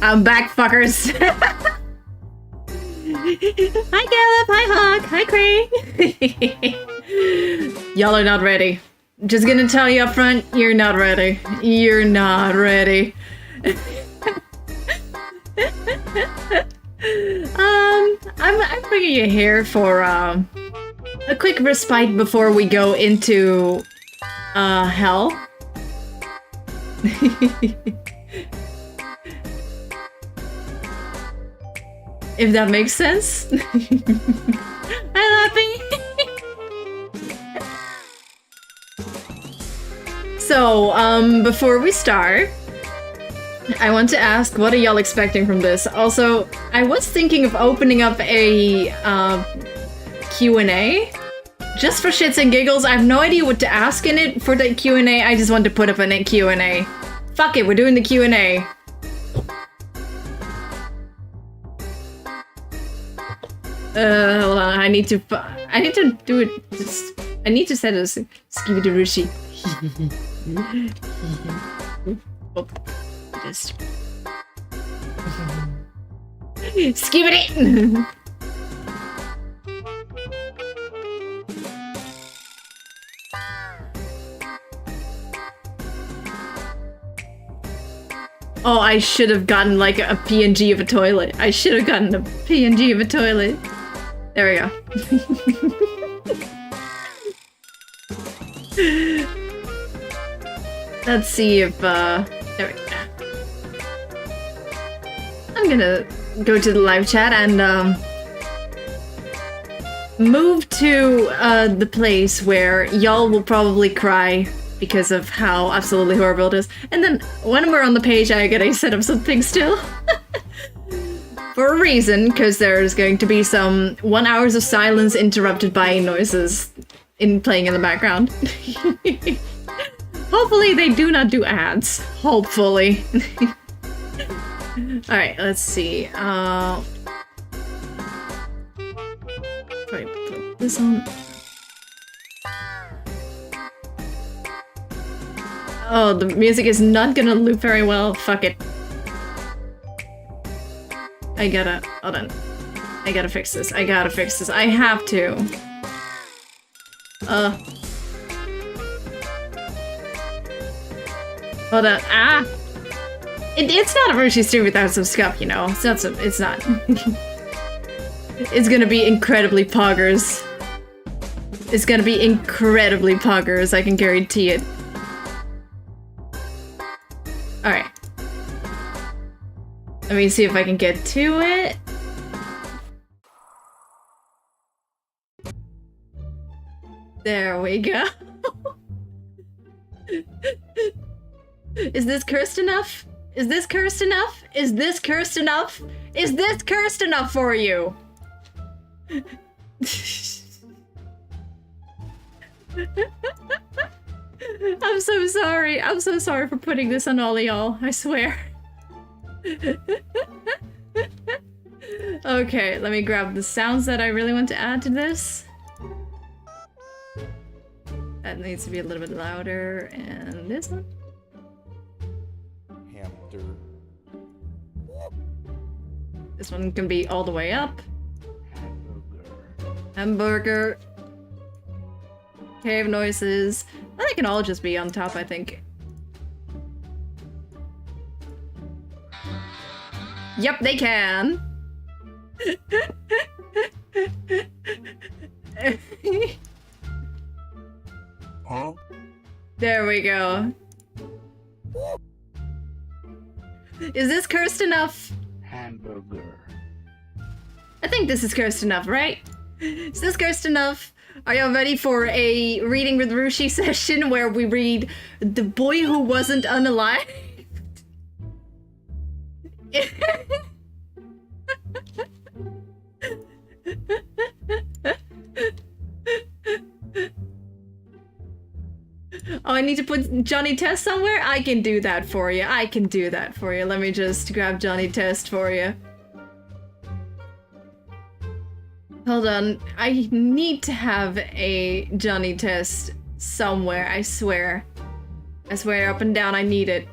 I'm back, fuckers. Hi, Gallup. Hi, Hawk. Hi, Cray. Y'all are not ready. Just gonna tell you up front, you're not ready. You're not ready. I'm bringing you here for a quick respite before we go into hell. If that makes sense. I'm laughing. So, before we start, I want to ask, what are y'all expecting from this? Also, I was thinking of opening up a Q&A. Just for shits and giggles. I have no idea what to ask in it for the Q&A. I just want to put up a Q&A. Fuck it, we're doing the Q&A. Hold on, I need to do it. I need to set a Skibidi Rushi. Oh, just Skibidi. Oh, I should have gotten like a PNG of a toilet. I should have gotten a PNG of a toilet. There we go. Let's see if, there we go. I'm gonna go to the live chat and, move to, the place where y'all will probably cry because of how absolutely horrible it is. And then, when we're on the page, I gotta set up something still. For a reason, because there's going to be some 1 hour of silence interrupted by noises playing in the background. Hopefully they do not do ads. Hopefully. Alright, let's see. Wait, put this on. Oh, the music is not gonna loop very well. Fuck it. Hold on. I gotta fix this. I have to. Hold on. Ah! It's not a Rushi stream without some scuff, you know. It's not. It's gonna be incredibly poggers. It's gonna be incredibly poggers, I can guarantee it. Alright. Let me see if I can get to it. There we go. Is this cursed enough? Is this cursed enough? Is this cursed enough? Is this cursed enough for you? I'm so sorry. I'm so sorry for putting this on all of y'all. I swear. Okay, let me grab the sounds that I really want to add to this. That needs to be a little bit louder, and this one. This one can be all the way up. Hamburger. Cave noises. They can all just be on top, I think. Yep, they can. Huh? There we go. Is this cursed enough? Hamburger. I think this is cursed enough, right? Is this cursed enough? Are y'all ready for a reading with Rushi session where we read The Boy Who Wasn't Unalived? Oh, I need to put Johnny Test somewhere? I can do that for you. I can do that for you. Let me just grab Johnny Test for you. Hold on. I need to have a Johnny Test somewhere. I swear. I swear up and down I need it.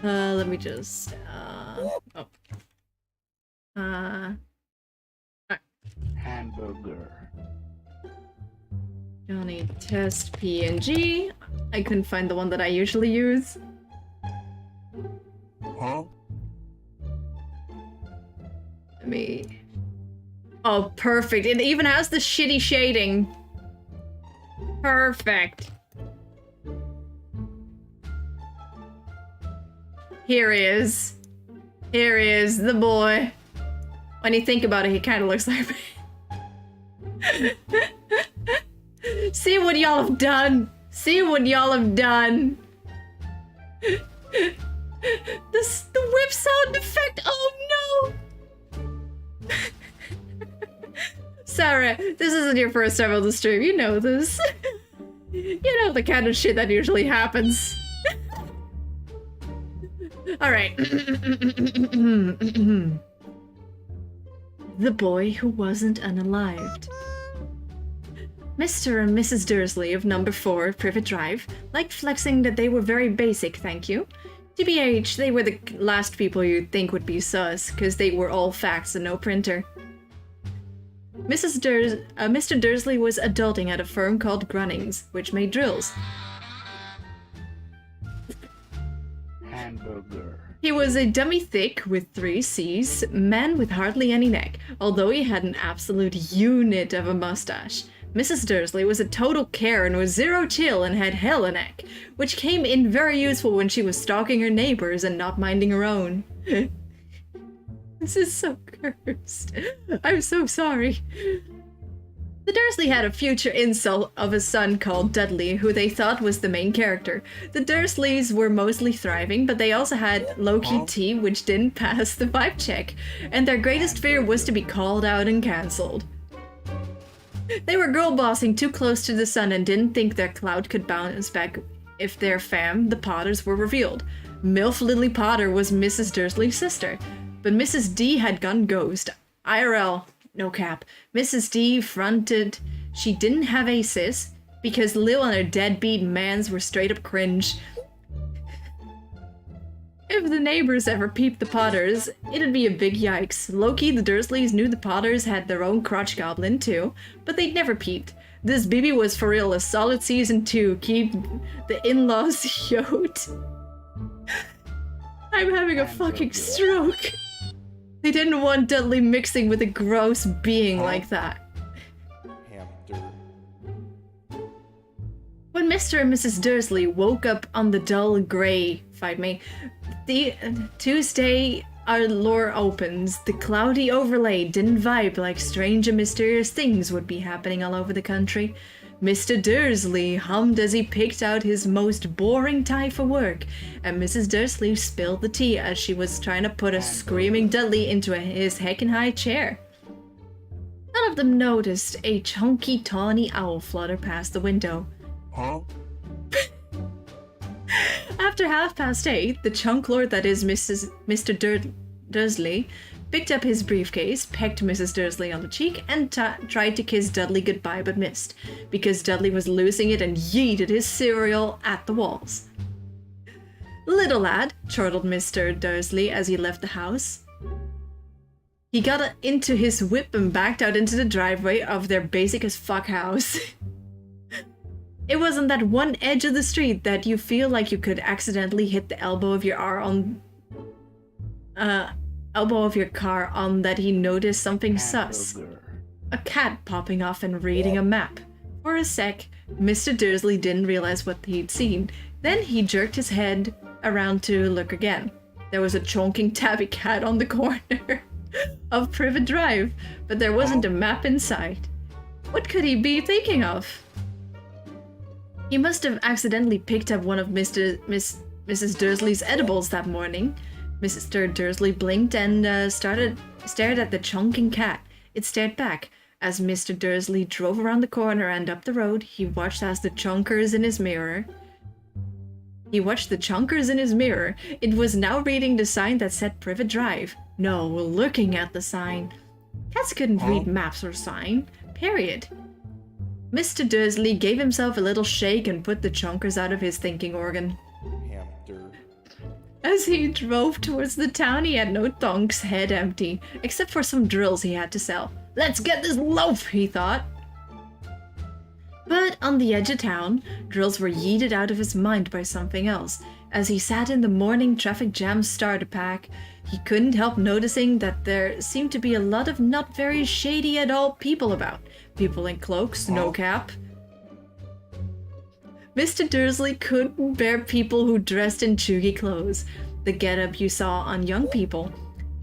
Let me just, Hamburger. Johnny test PNG. I couldn't find the one that I usually use. Huh? Let me... Oh, perfect. It even has the shitty shading. Perfect. Here he is. Here he is, the boy. When you think about it, he kind of looks like me. See what y'all have done. See what y'all have done. The whip sound effect. Oh no. Sarah, this isn't your first time on the stream. You know this. You know the kind of shit that usually happens. Alright. The boy who wasn't unalived. Mr. and Mrs. Dursley of number 4 Privet Drive liked flexing that they were very basic, thank you. TBH, they were the last people you'd think would be sus, because they were all facts and no printer. Mr. Dursley was adulting at a firm called Grunnings, which made drills. Hamburger. He was a dummy thick with 3 C's, man with hardly any neck, although he had an absolute unit of a mustache. Mrs. Dursley was a total Karen with 0 chill and had hella neck, which came in very useful when she was stalking her neighbors and not minding her own. This is so cursed. I'm so sorry. The Dursley had a future insult of a son called Dudley, who they thought was the main character. The Dursleys were mostly thriving, but they also had low-key tea, which didn't pass the vibe check, and their greatest fear was to be called out and cancelled. They were girl-bossing too close to the sun and didn't think their clout could bounce back if their fam, the Potters, were revealed. MILF Lily Potter was Mrs. Dursley's sister, but Mrs. D had gone ghost. IRL. No cap. Mrs. D fronted she didn't have a sis because Lil and her deadbeat mans were straight up cringe. If the neighbors ever peeped the Potters, it'd be a big yikes. Loki, the Dursleys knew the Potters had their own crotch goblin too, but they'd never peeped. This baby was for real a solid season 2. Keep the in-laws yoked. I'm having a fucking stroke. They didn't want Dudley mixing with a gross being like that. Hamster. When Mr. and Mrs. Dursley woke up on the dull grey, fight me, the Tuesday our lore opens, the cloudy overlay didn't vibe like strange and mysterious things would be happening all over the country. Mr. Dursley hummed as he picked out his most boring tie for work, and Mrs. Dursley spilled the tea as she was trying to put a screaming Dudley into his heckin' high chair. None of them noticed a chunky, tawny owl flutter past the window. Huh? After 8:30, the chunk lord that is Mr. Dursley picked up his briefcase, pecked Mrs. Dursley on the cheek, and tried to kiss Dudley goodbye but missed, because Dudley was losing it and yeeted his cereal at the walls. Little lad, chortled Mr. Dursley as he left the house. He got into his whip and backed out into the driveway of their basic as fuck house. It was on that one edge of the street that you feel like you could accidentally hit the elbow of your car on that he noticed something sus. A cat popping off and reading a map. For a sec, Mr. Dursley didn't realize what he'd seen. Then he jerked his head around to look again. There was a chonking tabby cat on the corner of Privet Drive, but there wasn't a map in sight. What could he be thinking of? He must have accidentally picked up one of Mrs. Dursley's edibles that morning. Mr. Dursley blinked and stared at the chonking cat. It stared back. As Mr. Dursley drove around the corner and up the road, he watched the chunkers in his mirror. It was now reading the sign that said Privet Drive. No, looking at the sign. Cats couldn't read maps or sign. Period. Mr. Dursley gave himself a little shake and put the chunkers out of his thinking organ. Hamster. As he drove towards the town, he had no donks, head empty, except for some drills he had to sell. Let's get this loaf, he thought. But on the edge of town, drills were yeeted out of his mind by something else. As he sat in the morning traffic jam starter pack, he couldn't help noticing that there seemed to be a lot of not very shady at all people about. People in cloaks, no cap. Mr. Dursley couldn't bear people who dressed in chuggy clothes, the getup you saw on young people.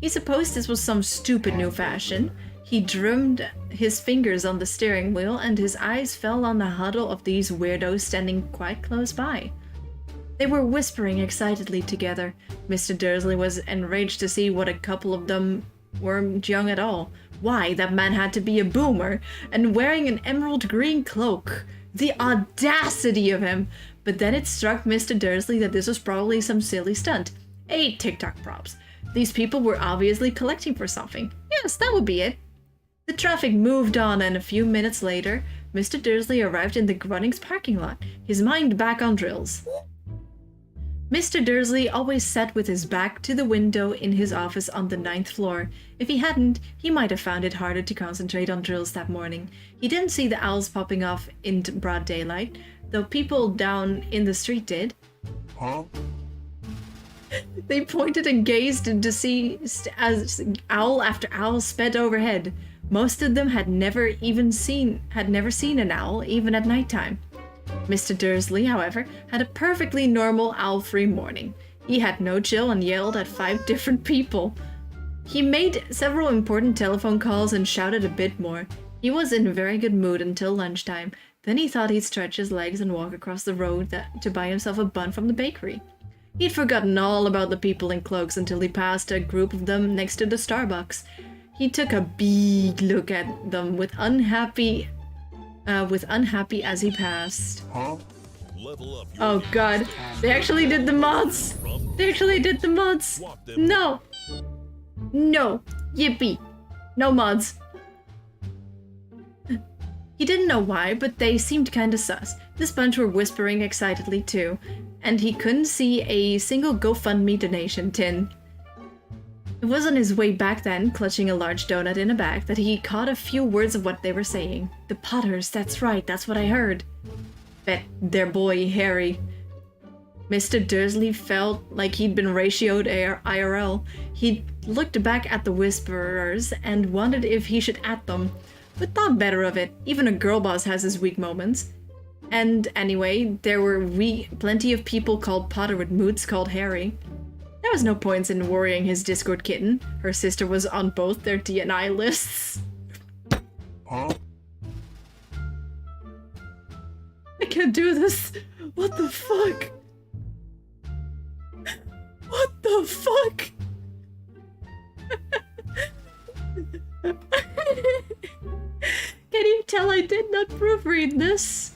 He supposed this was some stupid new fashion. He drummed his fingers on the steering wheel and his eyes fell on the huddle of these weirdos standing quite close by. They were whispering excitedly together. Mr. Dursley was enraged to see what a couple of them weren't young at all. Why, that man had to be a boomer and wearing an emerald green cloak. The audacity of him! But then it struck Mr. Dursley that this was probably some silly stunt. 8 TikTok props. These people were obviously collecting for something. Yes, that would be it. The traffic moved on and a few minutes later, Mr. Dursley arrived in the Grunnings parking lot, his mind back on drills. Mr. Dursley always sat with his back to the window in his office on the 9th floor. If he hadn't, he might have found it harder to concentrate on drills that morning. He didn't see the owls popping off in broad daylight, though people down in the street did. Huh? They pointed and gazed to see as owl after owl sped overhead. Most of them had never seen an owl, even at nighttime. Mr. Dursley, however, had a perfectly normal owl-free morning. He had no chill and yelled at 5 different people. He made several important telephone calls and shouted a bit more. He was in a very good mood until lunchtime. Then he thought he'd stretch his legs and walk across the road to buy himself a bun from the bakery. He'd forgotten all about the people in cloaks until he passed a group of them next to the Starbucks. He took a big look at them with unhappy as he passed. Huh? Oh god, they actually did the mods! They actually did the mods! No! No! Yippee! No mods! He didn't know why, but they seemed kinda sus. This bunch were whispering excitedly too, and he couldn't see a single GoFundMe donation tin. It was on his way back then, clutching a large donut in a bag, that he caught a few words of what they were saying. The Potters, that's right, that's what I heard. Bet their boy, Harry. Mr. Dursley felt like he'd been ratioed IRL. He looked back at the whisperers and wondered if he should at them, but thought better of it. Even a girl boss has his weak moments. And anyway, there were plenty of people called Potter with moods called Harry. There was no point in worrying his Discord kitten. Her sister was on both their DNI lists. Huh? I can't do this. What the fuck? What the fuck? Can you tell I did not proofread this?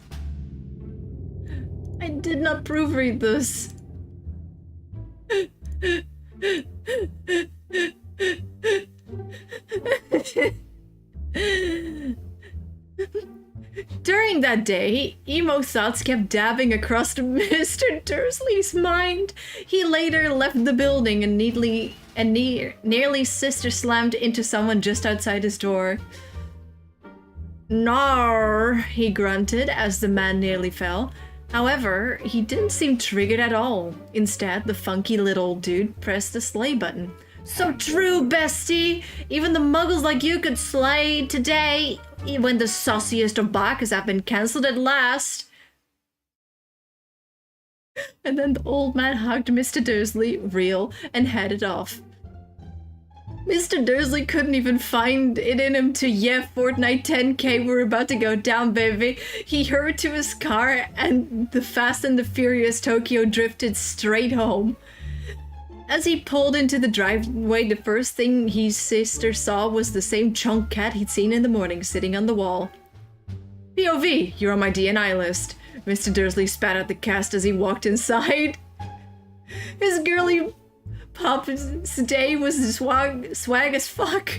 I did not proofread this. During that day, emo thoughts kept dabbing across Mr. Dursley's mind. He later left the building and nearly sister slammed into someone just outside his door. Nar, he grunted as the man nearly fell. However, he didn't seem triggered at all. Instead, the funky little dude pressed the slay button. So true, bestie! Even the muggles like you could slay today, when the sauciest of Bacchus have been cancelled at last. And then the old man hugged Mr. Dursley, real, and headed off. Mr. Dursley couldn't even find it in him to, yeah, Fortnite 10k, we're about to go down, baby. He hurried to his car and the Fast and the Furious Tokyo drifted straight home. As he pulled into the driveway, the first thing his sister saw was the same chunk cat he'd seen in the morning sitting on the wall. POV, you're on my DNI list. Mr. Dursley spat at the cast as he walked inside. His girly Pop's day was swag as fuck.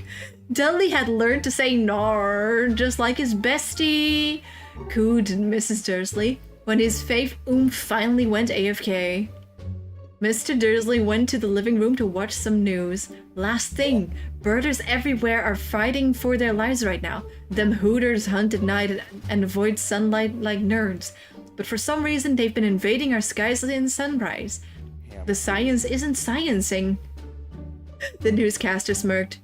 Dudley had learned to say nar, just like his bestie. Cooed Mrs. Dursley when his fave oomph finally went AFK. Mr. Dursley went to the living room to watch some news. Last thing, birders everywhere are fighting for their lives right now. Them hooters hunt at night and avoid sunlight like nerds. But for some reason, they've been invading our skies in sunrise. The science isn't sciencing. The newscaster smirked.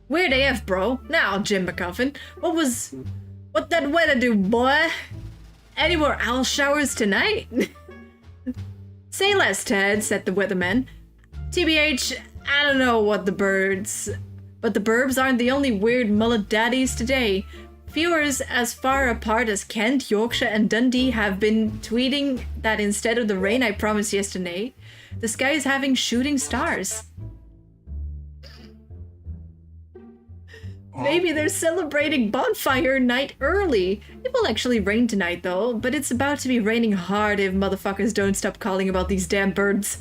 Weird AF, bro. Now, Jim McCuffin, what that weather do, boy? Any more owl showers tonight? Say less, Ted, said the weatherman. TBH, I don't know what the birds... But the burbs aren't the only weird mullet daddies today. Viewers as far apart as Kent, Yorkshire, and Dundee have been tweeting that instead of the rain I promised yesterday, the sky is having shooting stars. Maybe they're celebrating bonfire night early. It will actually rain tonight though, but it's about to be raining hard if motherfuckers don't stop calling about these damn birds.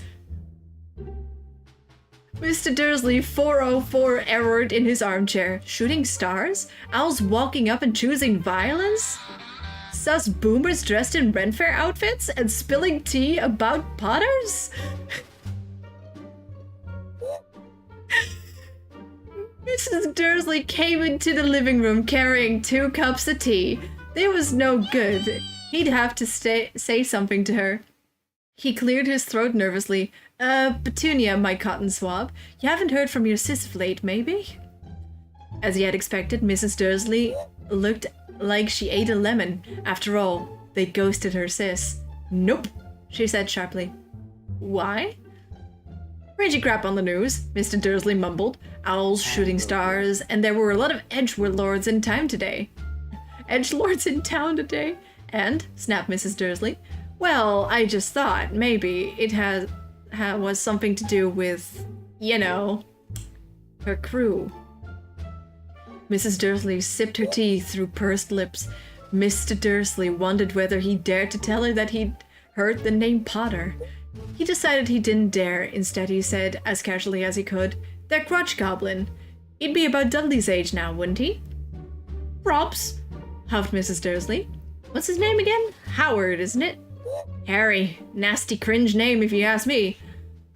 Mr. Dursley 404 errored in his armchair. Shooting stars? Owls walking up and choosing violence? Sus boomers dressed in Ren Fair outfits and spilling tea about potters? Mrs. Dursley came into the living room carrying 2 cups of tea. They was no good. He'd have to say something to her. He cleared his throat nervously. Petunia, my cotton swab. You haven't heard from your sis of late, maybe? As he had expected, Mrs. Dursley looked like she ate a lemon. After all, they ghosted her sis. Nope, she said sharply. Why? Ragey crap on the news, Mr. Dursley mumbled. Owls, shooting stars, and there were a lot of edgelords in town today. Edgelords in town today? And, snapped Mrs. Dursley, well, I just thought maybe it was something to do with, you know, her crew. Mrs. Dursley sipped her tea through pursed lips. Mr. Dursley wondered whether he dared to tell her that he'd heard the name Potter. He decided he didn't dare. Instead, he said, as casually as he could, "They're crotch goblin. He'd be about Dudley's age now, wouldn't he?" "Props," huffed Mrs. Dursley. "What's his name again? Howard, isn't it?" "Harry. Nasty cringe name if you ask me."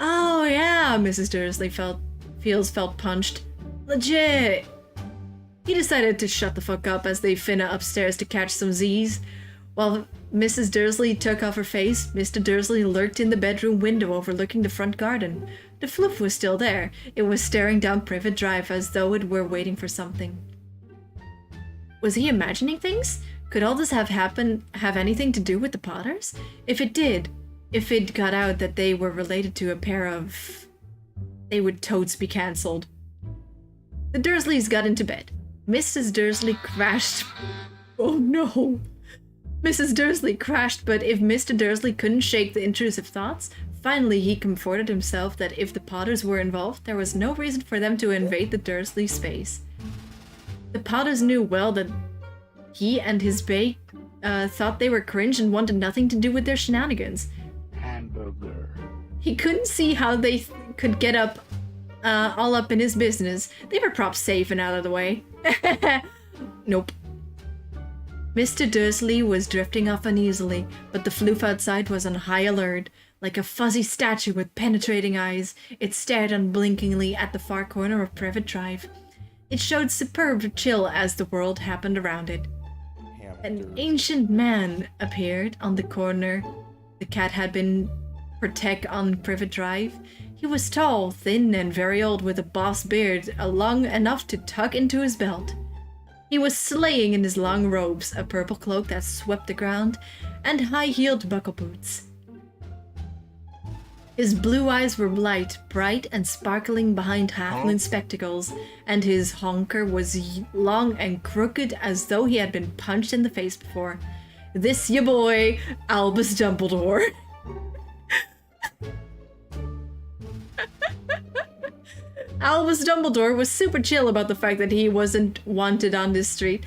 "Oh yeah," Mrs. Dursley felt punched. "Legit." He decided to shut the fuck up as they finna upstairs to catch some Z's. While Mrs. Dursley took off her face, Mr. Dursley lurked in the bedroom window overlooking the front garden. The floof was still there. It was staring down Privet Drive as though it were waiting for something. Was he imagining things? Could all this have anything to do with the Potters? If it did, if it got out that they were related to a pair of... they would totes be cancelled. The Dursleys got into bed. Mrs. Dursley crashed. Oh no. Mrs. Dursley crashed, but if Mr. Dursley couldn't shake the intrusive thoughts, finally he comforted himself that if the Potters were involved, there was no reason for them to invade the Dursley space. The Potters knew well that he and his bae thought they were cringe and wanted nothing to do with their shenanigans. Hamburger. He couldn't see how they could get all up in his business. They were props safe and out of the way. Nope. Mr. Dursley was drifting off uneasily, but the floof outside was on high alert. Like a fuzzy statue with penetrating eyes, it stared unblinkingly at the far corner of Privet Drive. It showed superb chill as the world happened around it. An ancient man appeared on the corner the cat had been protect on Privet Drive. He was tall, thin, and very old, with a boss beard long enough to tuck into his belt. He was slaying in his long robes, a purple cloak that swept the ground, and high-heeled buckle boots. His blue eyes were bright and sparkling behind halfling spectacles, and his honker was long and crooked as though he had been punched in the face before. This ya boy, Albus Dumbledore. Albus Dumbledore was super chill about the fact that he wasn't wanted on this street.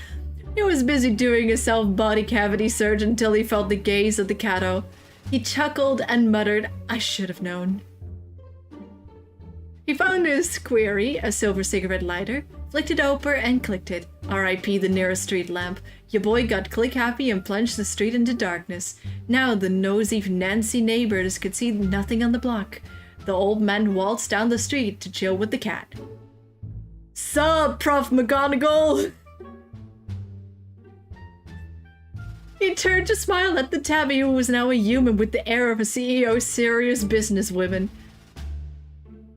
He was busy doing a self-body cavity search until he felt the gaze of the Cato. He chuckled and muttered, "I should have known." He found his query, a silver cigarette lighter, flicked it open and clicked it. R.I.P. the nearest street lamp. Your boy got click happy and plunged the street into darkness. Now the nosy Nancy neighbors could see nothing on the block. The old man waltzed down the street to chill with the cat. Sup, Prof. McGonagall? He turned to smile at the tabby, who was now a human with the air of a CEO, serious businesswoman.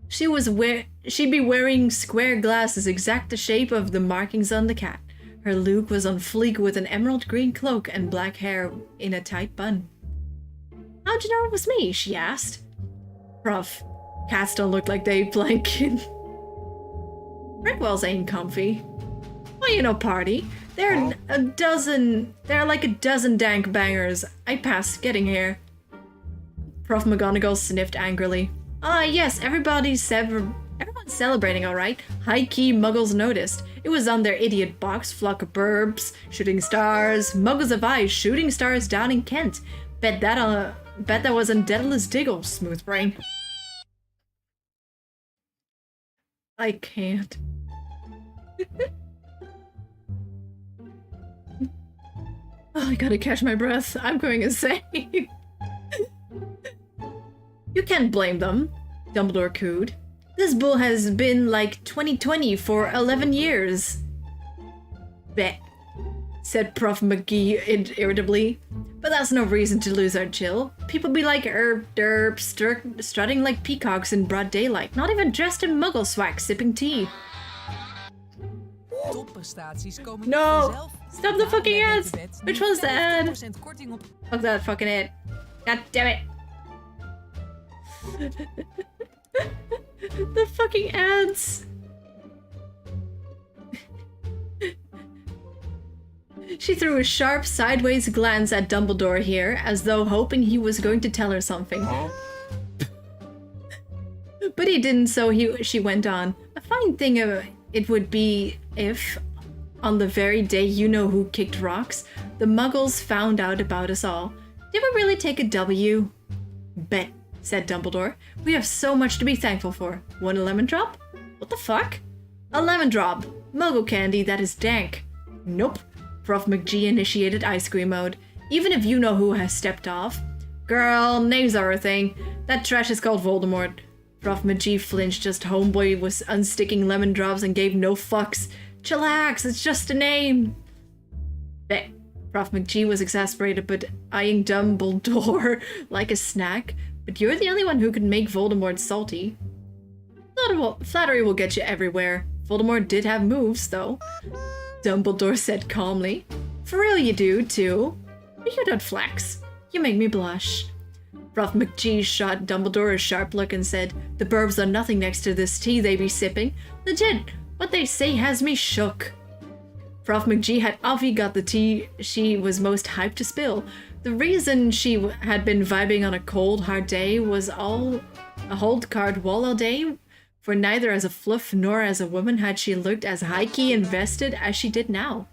She'd be wearing square glasses, exact the shape of the markings on the cat. Her look was on fleek with an emerald green cloak and black hair in a tight bun. How'd you know it was me? She asked. Prof, cats don't look like they blanket. Rickwell's ain't comfy. Well, you know, party. There are like a dozen dank bangers. I passed getting here. Prof McGonagall sniffed angrily. Ah, yes, everyone's celebrating, alright. High-key muggles noticed. It was on their idiot box, flock of burbs, shooting stars, muggles of eyes, shooting stars down in Kent. Bet that was on Daedalus Diggle, smooth brain. I can't. Oh, I gotta catch my breath. I'm going insane. You can't blame them, Dumbledore cooed. This bull has been like 2020 for 11 years. Bet, said Prof. McGee irritably. But that's no reason to lose our chill. People be like derp, strutting like peacocks in broad daylight, not even dressed in muggle swag, sipping tea. No! Stop the fucking ads! Which one's the ad? Fuck that fucking ad. God damn it! The fucking ads! She threw a sharp sideways glance at Dumbledore here, as though hoping he was going to tell her something. But he didn't, so she went on. A fine thing it would be if, on the very day you know who kicked rocks, the muggles found out about us all. Did we really take a W? Bet, said Dumbledore. We have so much to be thankful for. Want a lemon drop? What the fuck? A lemon drop. Muggle candy that is dank. Nope. Prof. McGee initiated ice cream mode. Even if you know who has stepped off. Girl, names are a thing. That trash is called Voldemort. Prof. McGee flinched just homeboy was unsticking lemon drops and gave no fucks. Chillax, it's just a name. Bet. Prof. McGee was exasperated but eyeing Dumbledore like a snack. But you're the only one who could make Voldemort salty. Flattery will get you everywhere. Voldemort did have moves, though. Dumbledore said calmly. For real you do, too. But you don't flex. You make me blush. Prof. McGee shot Dumbledore a sharp look and said, the burbs are nothing next to this tea they be sipping. Legit, what they say has me shook. Prof. McGee had obviously got the tea she was most hyped to spill. The reason she had been vibing on a cold, hard day was a hold card wall all day, for neither as a fluff nor as a woman had she looked as high-key invested as she did now.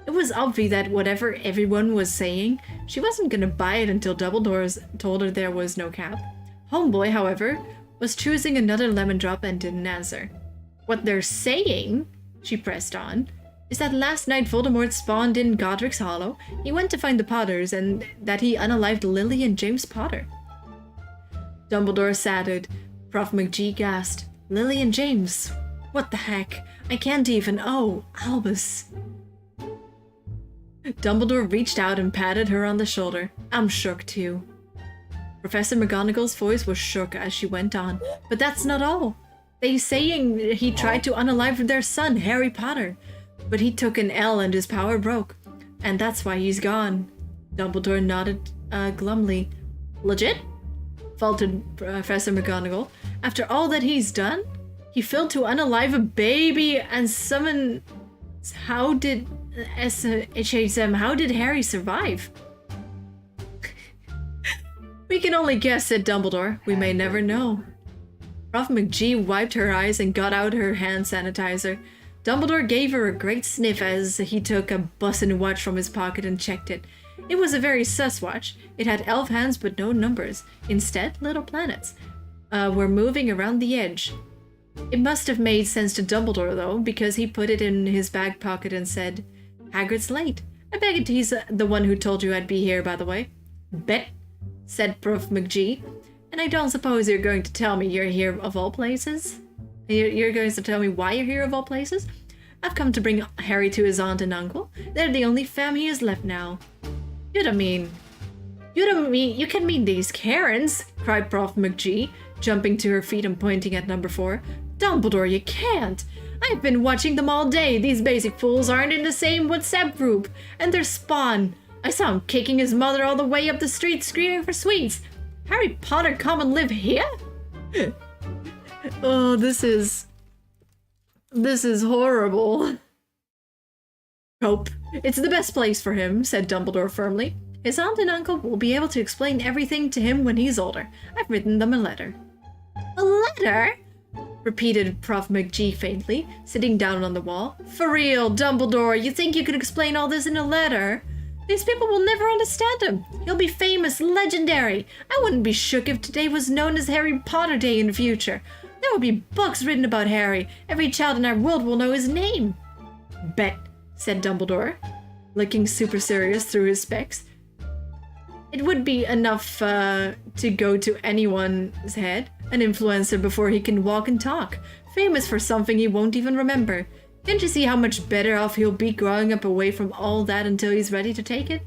It was obvious that whatever everyone was saying, she wasn't gonna buy it until Dumbledore told her there was no cap. Homeboy, however, was choosing another lemon drop and didn't answer. What they're saying, she pressed on, is that last night Voldemort spawned in Godric's Hollow. He went to find the Potters and that he unalived Lily and James Potter. Dumbledore saddened. Prof. McGee gasped. Lily and James? What the heck? I can't even. Oh, Albus. Dumbledore reached out and patted her on the shoulder. I'm shook too. Professor McGonagall's voice was shook as she went on. But that's not all. They saying he tried to unalive their son, Harry Potter. But he took an L and his power broke. And that's why he's gone. Dumbledore nodded glumly. Legit? Faltered Professor McGonagall. After all that he's done? He failed to unalive a baby and summon... How did... how did Harry survive? We can only guess, said Dumbledore. We may never know. Prof. McGee wiped her eyes and got out her hand sanitizer. Dumbledore gave her a great sniff as he took a button watch from his pocket and checked it. It was a very sus watch. It had elf hands but no numbers. Instead, little planets were moving around the edge. It must have made sense to Dumbledore, though, because he put it in his back pocket and said, Hagrid's late. I beg he's the one who told you I'd be here, by the way. Bet, said Prof. McGee. And I don't suppose you're going to tell me you're here of all places? You're going to tell me why you're here of all places? I've come to bring Harry to his aunt and uncle. They're the only fam he has left now. You can mean these Karens, cried Prof. McGee, jumping to her feet and pointing at number 4. Dumbledore, you can't. I've been watching them all day. These basic fools aren't in the same WhatsApp group. And they're Spawn. I saw him kicking his mother all the way up the street screaming for sweets. Harry Potter come and live here? Oh, this is horrible. Hope. It's the best place for him, said Dumbledore firmly. His aunt and uncle will be able to explain everything to him when he's older. I've written them a letter. A letter? Repeated Prof. McGee faintly, sitting down on the wall. For real, Dumbledore, you think you could explain all this in a letter? These people will never understand him. He'll be famous, legendary. I wouldn't be shook if today was known as Harry Potter Day in the future. There will be books written about Harry. Every child in our world will know his name. Bet, said Dumbledore, looking super serious through his specs. It would be enough to go to anyone's head, an influencer before he can walk and talk, famous for something he won't even remember. Can't you see how much better off he'll be growing up away from all that until he's ready to take it?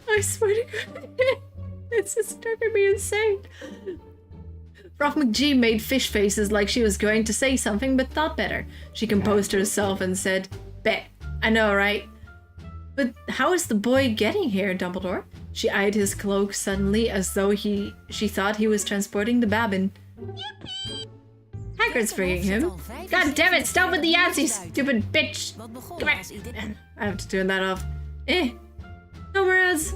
I swear to God, this is driving me insane. Prof. McGee made fish faces like she was going to say something, but thought better. She composed herself and said, Bet, I know, right? But how is the boy getting here, Dumbledore? She eyed his cloak suddenly as though she thought he was transporting the Babbin. Hagrid's bringing him. God damn it, stop with the Yahtzee, stupid bitch! Come here. I have to turn that off. Comrades!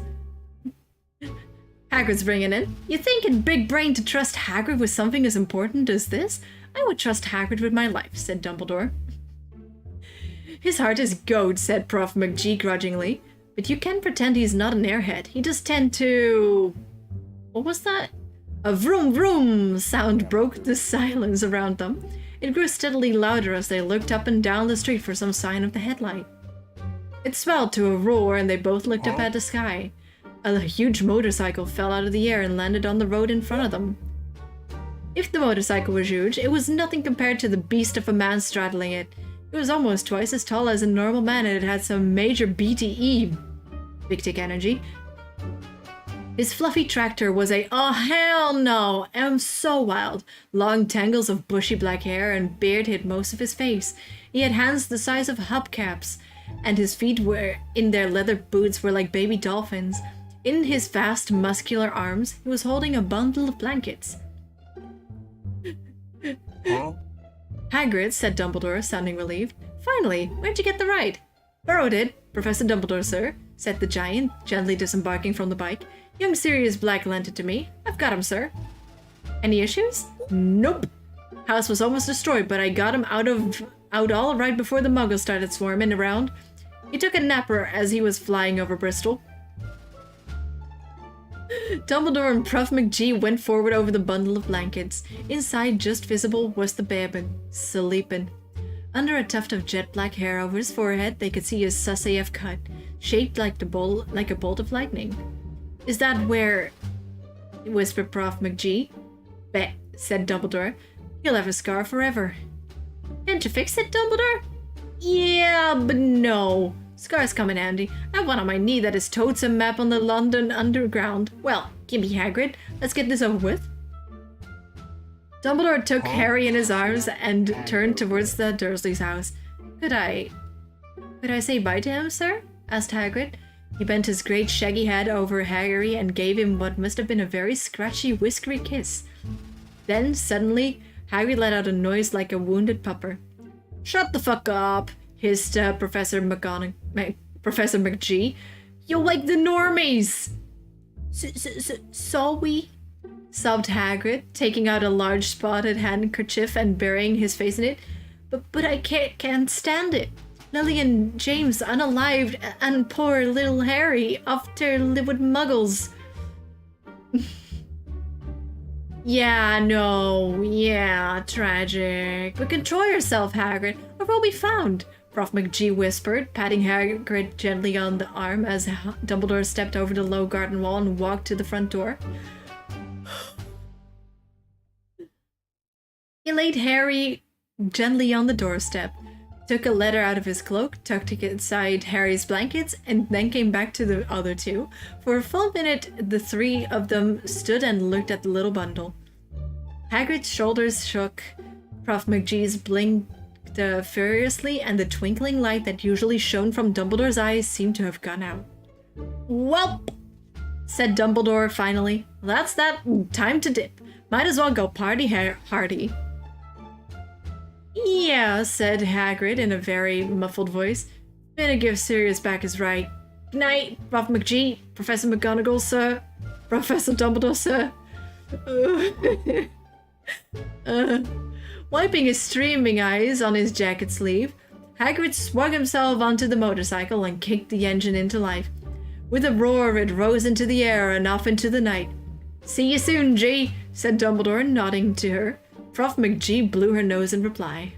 Hagrid's bringing in. You think in big brain to trust Hagrid with something as important as this? I would trust Hagrid with my life, said Dumbledore. His heart is goad, said Prof. McGee grudgingly. But you can pretend he's not an airhead. He does tend to... What was that? A vroom vroom sound broke the silence around them. It grew steadily louder as they looked up and down the street for some sign of the headlight. It swelled to a roar and they both looked up at the sky. A huge motorcycle fell out of the air and landed on the road in front of them. If the motorcycle was huge, it was nothing compared to the beast of a man straddling it. It was almost twice as tall as a normal man and it had some major BTE, Big Tick Energy. His fluffy tractor was a oh hell no, so wild. Long tangles of bushy black hair and beard hid most of his face. He had hands the size of hubcaps, and his feet were in their leather boots were like baby dolphins. In his vast muscular arms, he was holding a bundle of blankets. Huh? Hagrid, said Dumbledore, sounding relieved. Finally, where'd you get the ride? Burrow did, Professor Dumbledore, sir, said the giant, gently disembarking from the bike. Young Sirius Black lent it to me. I've got him, sir. Any issues? Nope. House was almost destroyed, but I got him out all right before the muggles started swarming around. He took a napper as he was flying over Bristol. Dumbledore and Prof. McGee went forward over the bundle of blankets. Inside, just visible, was the Babbin, sleeping. Under a tuft of jet black hair over his forehead, they could see his sus AF cut, shaped like a bolt of lightning. Is that where... whispered Prof. McGee. Bet, said Dumbledore. He'll have a scar forever. Can't you fix it, Dumbledore? Yeah, but no. Scars come in handy. I have one on my knee that is totes a map on the London Underground. Well, gimme Hagrid. Let's get this over with. Dumbledore took Harry in his arms and turned towards the Dursleys' house. Could I say bye to him, sir? Asked Hagrid. He bent his great shaggy head over Harry and gave him what must have been a very scratchy, whiskery kiss. Then, suddenly, Harry let out a noise like a wounded pupper. Shut the fuck up, hissed Professor McGee. You're like the normies! Sorry? Sobbed Hagrid, taking out a large spotted handkerchief and burying his face in it. But I can't stand it. Lily and James unalived, and poor little Harry off to live with muggles. Yeah, no, yeah, tragic. But control yourself, Hagrid, or we'll be found, Prof. McGee whispered, patting Hagrid gently on the arm as Dumbledore stepped over the low garden wall and walked to the front door. He laid Harry gently on the doorstep, took a letter out of his cloak, tucked it inside Harry's blankets, and then came back to the other two. For a full minute, the three of them stood and looked at the little bundle. Hagrid's shoulders shook, Prof. McGee's blinked furiously, and the twinkling light that usually shone from Dumbledore's eyes seemed to have gone out. "Welp," said Dumbledore finally. "That's that. Time to dip. Might as well go party hardy." "Yeah," said Hagrid in a very muffled voice. "Better give Sirius back his right. Good night, Prof. McGee, Professor McGonagall, sir. Professor Dumbledore, sir." Wiping his streaming eyes on his jacket sleeve, Hagrid swung himself onto the motorcycle and kicked the engine into life. With a roar, it rose into the air and off into the night. "See you soon, G," said Dumbledore, nodding to her. Prof. McGee blew her nose in reply.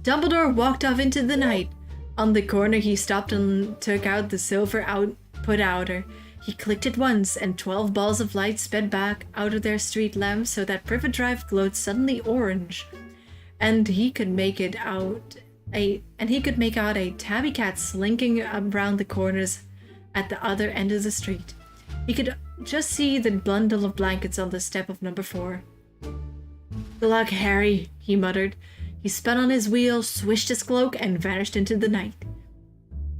Dumbledore walked off into the night. On the corner, he stopped and took out the silver output outer. He clicked it once, and 12 balls of light sped back out of their street lamps so that Privet Drive glowed suddenly orange. And he could make out a tabby cat slinking around the corners at the other end of the street. He could just see the bundle of blankets on the step of number 4. "Good luck, Harry," he muttered. He spun on his wheel, swished his cloak, and vanished into the night.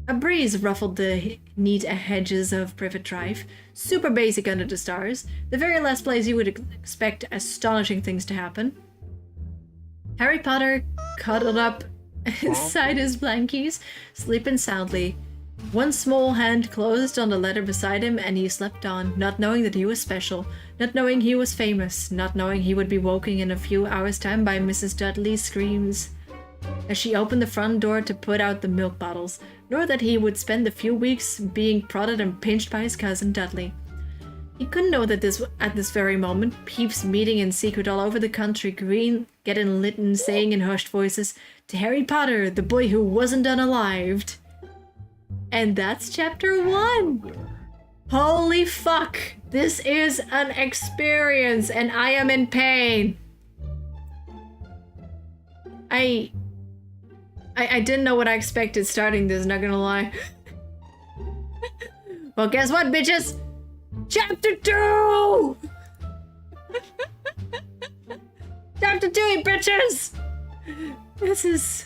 A breeze ruffled the neat hedges of Privet Drive, super basic under the stars, the very last place you would expect astonishing things to happen. Harry Potter cuddled up inside his blankies, sleeping soundly. One small hand closed on the letter beside him, and he slept on, not knowing that he was special, not knowing he was famous, not knowing he would be woken in a few hours' time by Mrs. Dudley's screams as she opened the front door to put out the milk bottles, nor that he would spend a few weeks being prodded and pinched by his cousin Dudley. He couldn't know that at this very moment, peeps meeting in secret all over the country, Green getting lit and saying in hushed voices, "To Harry Potter, the boy who wasn't unalived." And that's chapter 1. Holy fuck! This is an experience, and I am in pain. I didn't know what I expected starting this, not gonna lie. Well, guess what, bitches? Chapter 2! Chapter 2, bitches! This is...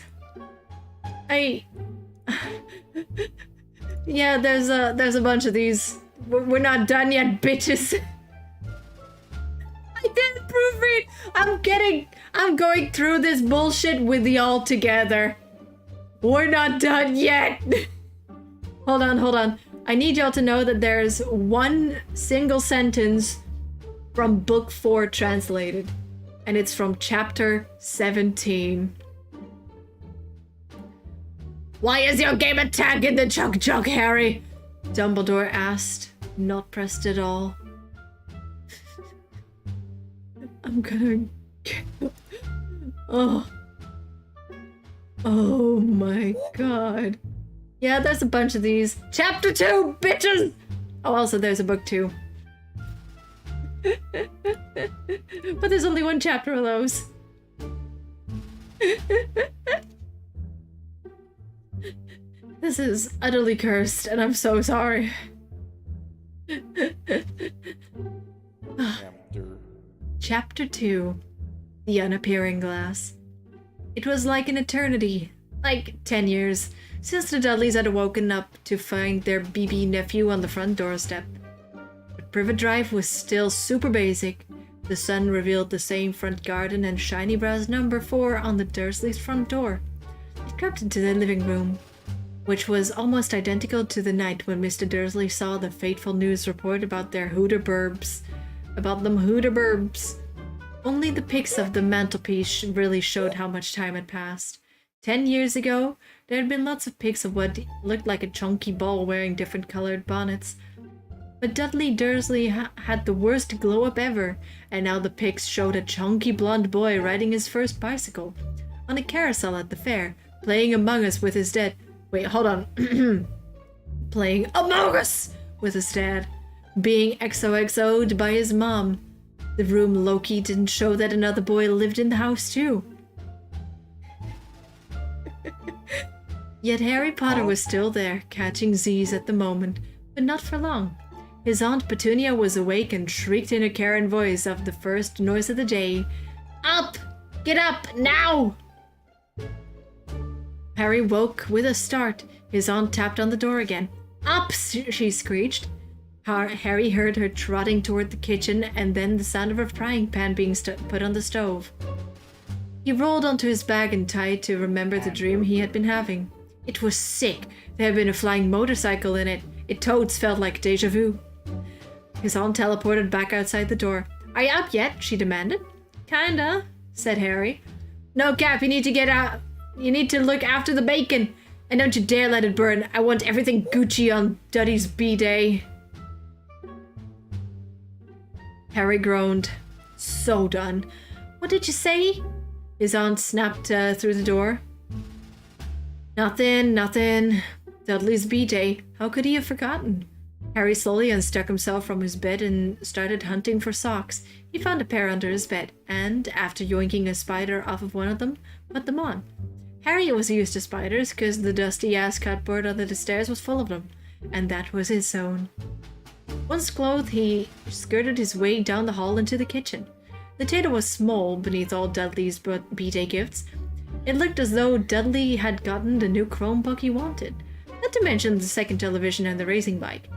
Yeah, there's a bunch of these. We're not done yet, bitches. I didn't proofread. I'm going through this bullshit with y'all together. We're not done yet. Hold on. I need y'all to know that there's one single sentence from book 4 translated, and it's from chapter 17. "Why is your game attacking the Chug, Harry?" Dumbledore asked, not pressed at all. I'm gonna... Oh my god. Yeah, there's a bunch of these. Chapter 2, bitches! Oh, also there's a book 2. But there's only one chapter of those. This is utterly cursed, and I'm so sorry. Chapter 2. The Unappearing Glass. It was like an eternity, like 10 years, since the Dudleys had woken up to find their BB nephew on the front doorstep. But Privet Drive was still super basic. The sun revealed the same front garden and shiny brass number 4 on the Dursleys' front door. It crept into the living room, which was almost identical to the night when Mr. Dursley saw the fateful news report about their Hooterburbs. Only the pics of the mantelpiece really showed how much time had passed. 10 years ago, there had been lots of pics of what looked like a chunky ball wearing different colored bonnets. But Dudley Dursley had the worst glow-up ever, and now the pics showed a chunky blonde boy riding his first bicycle on a carousel at the fair, playing Among Us with his dad. Wait, hold on. Playing Among Us with his dad. Being XOXO'd by his mom. The room low-key didn't show that another boy lived in the house too. Yet Harry Potter was still there, catching Z's at the moment, but not for long. His Aunt Petunia was awake and shrieked in a Karen voice of the first noise of the day. Up! Get up, now! Harry woke with a start. His aunt tapped on the door again. Up! She screeched. Harry heard her trotting toward the kitchen and then the sound of a frying pan being put on the stove. He rolled onto his bag and tried to remember the dream he had been having. It was sick. There had been a flying motorcycle in it. It totes felt like deja vu. His aunt teleported back outside the door. Are you up yet? She demanded. Kinda, said Harry. No, Cap, you need to get out. You need to look after the bacon. And don't you dare let it burn. I want everything Gucci on Duddy's B-Day. Harry groaned. So done. What did you say? His aunt snapped through the door. Nothing. Dudley's B-Day. How could he have forgotten? Harry slowly unstuck himself from his bed and started hunting for socks. He found a pair under his bed, and after yoinking a spider off of one of them, put them on. Harry was used to spiders because the dusty-ass cupboard under the stairs was full of them, and that was his zone. Once clothed, he skirted his way down the hall into the kitchen. The table was small beneath all Dudley's B-Day gifts. It looked as though Dudley had gotten the new Chromebook he wanted, not to mention the second television and the racing bike.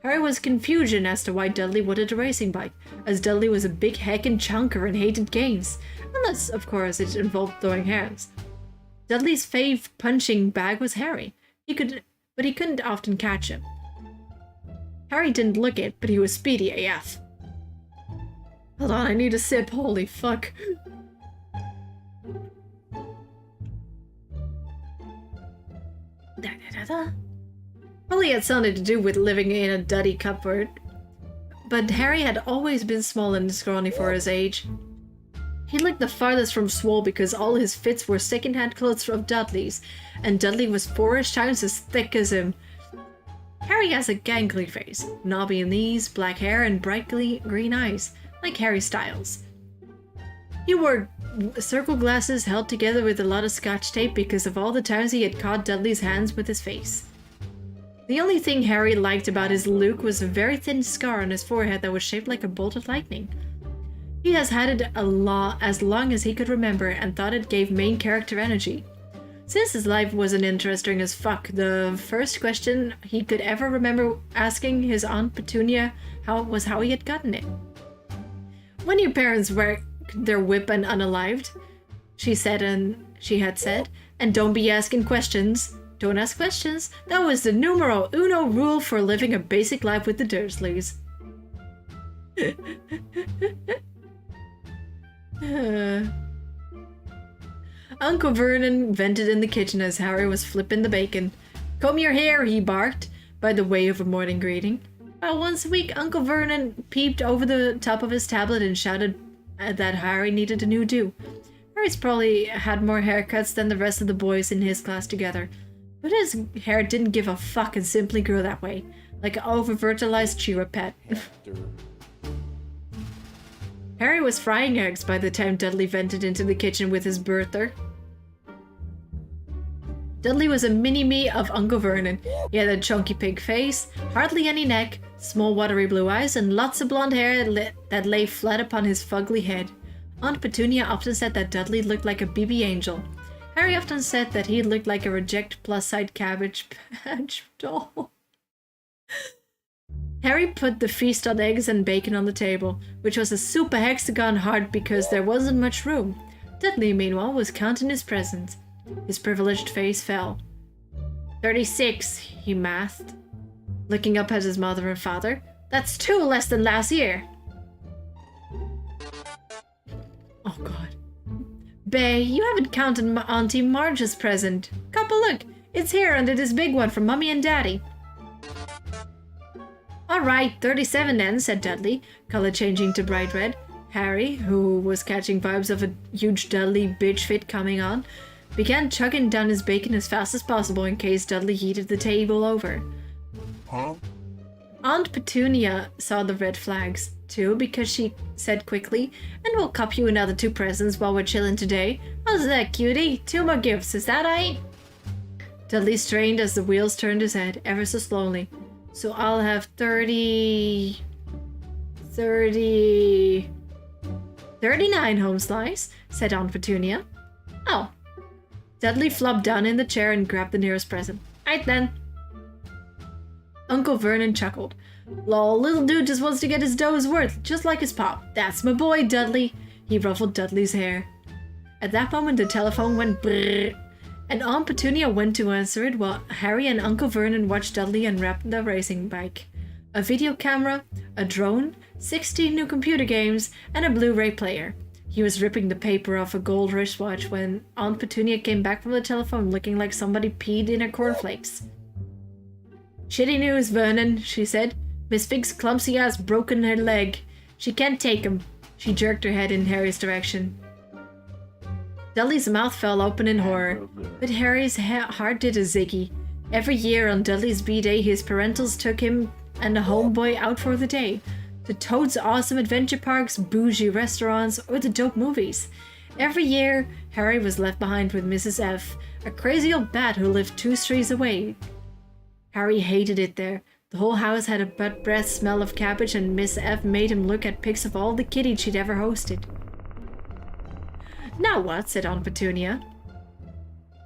Harry was confusion as to why Dudley wanted a racing bike, as Dudley was a big heckin' chunker and hated games, unless, of course, it involved throwing hands. Dudley's fave punching bag was Harry. But he couldn't often catch him. Harry didn't look it, but he was speedy AF. Hold on, I need a sip, holy fuck. Probably had something to do with living in a duddy cupboard. But Harry had always been small and scrawny for his age. He looked the farthest from swole because all his fits were second-hand clothes of Dudley's, and Dudley was 4-ish times as thick as him. Harry has a gangly face, knobby knees, black hair, and bright green eyes, like Harry Styles. He wore circle glasses held together with a lot of scotch tape because of all the times he had caught Dudley's hands with his face. The only thing Harry liked about his look was a very thin scar on his forehead that was shaped like a bolt of lightning. He has had it as long as he could remember and thought it gave main character energy. Since his life wasn't interesting as fuck, the first question he could ever remember asking his Aunt Petunia was how he had gotten it. When your parents were their whip and unalived, she had said, and don't be asking questions. Don't ask questions. That was the numero uno rule for living a basic life with the Dursleys. Uncle Vernon vented in the kitchen as Harry was flipping the bacon. Comb your hair, he barked, by the way of a morning greeting. About once a week, Uncle Vernon peeped over the top of his tablet and shouted that Harry needed a new do. Harry's probably had more haircuts than the rest of the boys in his class together, but his hair didn't give a fuck and simply grew that way, like an over-fertilized cheetah pet. Harry was frying eggs by the time Dudley vented into the kitchen with his birther. Dudley was a mini-me of Uncle Vernon. He had a chunky pig face, hardly any neck, small watery blue eyes, and lots of blonde hair that lay flat upon his fugly head. Aunt Petunia often said that Dudley looked like a BB angel. Harry often said that he looked like a reject plus-side Cabbage Patch doll. Harry put the feast on eggs and bacon on the table, which was a super hexagon hard because there wasn't much room. Dudley, meanwhile, was counting his presents. His privileged face fell. 36, he mathed, looking up at his mother and father. That's 2 less than last year. Oh god. Bay, you haven't counted Auntie Marge's present. Coppa, look, it's here under this big one from Mummy and Daddy. Alright, 37 then, said Dudley, color changing to bright red. Harry, who was catching vibes of a huge Dudley bitch fit coming on, began chugging down his bacon as fast as possible in case Dudley heated the table over. Huh? Aunt Petunia saw the red flags, too, because she said quickly, and we'll cop you another 2 presents while we're chilling today. How's that, cutie? 2 more gifts, is that aight? Dudley strained as the wheels turned his head, ever so slowly. So I'll have 39 home slice, said Aunt Petunia. Oh. Dudley flopped down in the chair and grabbed the nearest present. Aight then. Uncle Vernon chuckled. Lol, little dude just wants to get his dough's worth, just like his pop. That's my boy, Dudley. He ruffled Dudley's hair. At that moment, the telephone went brrrr, and Aunt Petunia went to answer it while Harry and Uncle Vernon watched Dudley unwrap the racing bike. A video camera, a drone, 16 new computer games, and a Blu-ray player. He was ripping the paper off a gold wristwatch when Aunt Petunia came back from the telephone looking like somebody peed in her cornflakes. Shitty news, Vernon, she said. Miss Fig's clumsy ass broken her leg. She can't take him. She jerked her head in Harry's direction. Dudley's mouth fell open in horror, but Harry's heart did a ziggy. Every year on Dudley's B-Day, his parentals took him and a homeboy out for the day. To Toad's awesome adventure parks, bougie restaurants, or the dope movies. Every year, Harry was left behind with Mrs. F, a crazy old bat who lived 2 streets away. Harry hated it there. The whole house had a butt breath smell of cabbage, and Miss F made him look at pics of all the kiddies she'd ever hosted. Now what? Said Aunt Petunia,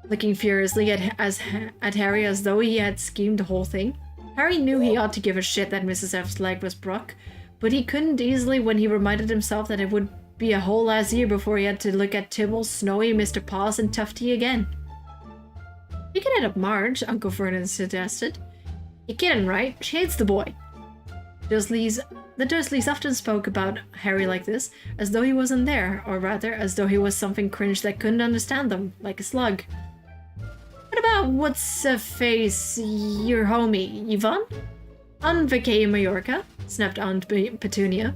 looking furiously at Harry as though he had schemed the whole thing. Harry knew he ought to give a shit that Mrs. F's leg was broke, but he couldn't easily when he reminded himself that it would be a whole last year before he had to look at Tibble, Snowy, Mr. Paws, and Tufty again. You can hit up Marge, Uncle Vernon suggested. You're kidding, right? She hates the boy. The Dursleys often spoke about Harry like this, as though he wasn't there, or rather, as though he was something cringe that couldn't understand them, like a slug. What about what's-a-face, your homie, Yvonne? On vacay in Mallorca, snapped Aunt Petunia.